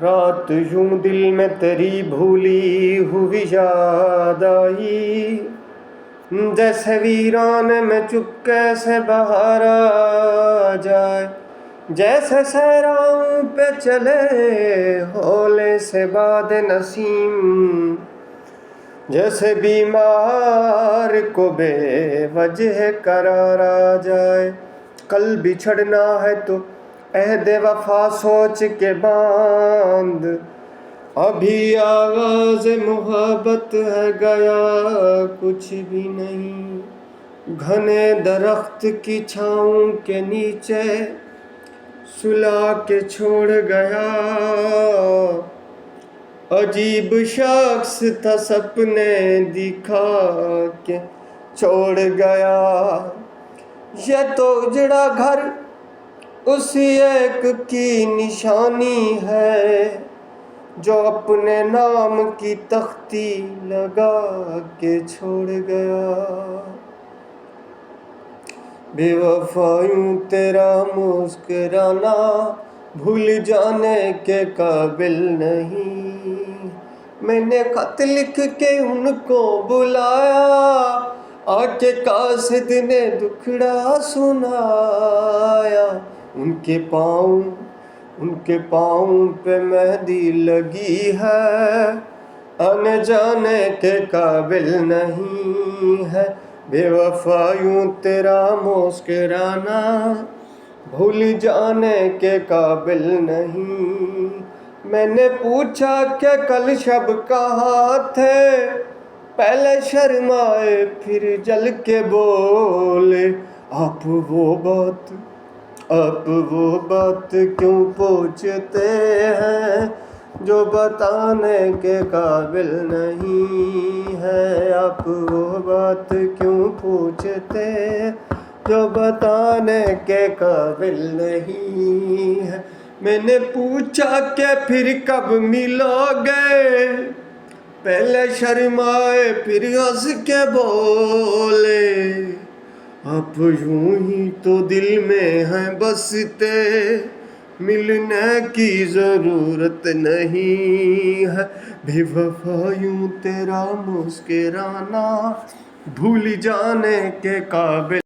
رات یوں دل میں تیری بھولی ہوئی یاد آئی، جیسے ویران میں چپکے سے بہار آ جائے، جیسے صحراؤں پہ چلے ہولے سے باد نسیم، جیسے بیمار کو بے وجہ قرار آ جائے۔ کل بچھڑنا ہے تو عہد وفا سوچ کے باندھ، ابھی آغاز محبت ہے گیا کچھ بھی نہیں۔ گھنے درخت کی چھاؤں کے نیچے سلا کے چھوڑ گیا، عجیب شخص تھا سپنے دکھا کے چھوڑ گیا۔ یہ تو اجڑا گھر اسی ایک کی نشانی ہے جو اپنے نام کی تختی لگا کے چھوڑ گیا۔ بے وفا یوں تیرا مسکرانا بھول جانے کے قابل نہیں۔ میں نے خط لکھ کے ان کو بلایا، آ کے قاصد نے دکھڑا سنایا۔ ان کے پاؤں پہ مہندی لگی ہے، آنے جانے کے قابل نہیں ہے۔ بے وفا یوں تیرا مسکرانا بھول جانے کے قابل نہیں۔ میں نے پوچھا کہ کل شب کہاں تھے، پہلے شرمائے پھر جل کے بولے، آپ وہ بات کیوں پوچھتے ہیں جو بتانے کے قابل نہیں ہے۔ آپ وہ بات کیوں پوچھتے ہیں جو بتانے کے قابل نہیں ہے۔ میں نے پوچھا کہ پھر کب ملو گے، پہلے شرمائے پھر ہنس کے بولے، آپ یوں ہی تو دل میں ہیں بستے، ملنے کی ضرورت نہیں ہے۔ بے وفا یوں تیرا مسکرانا بھول جانے کے قابل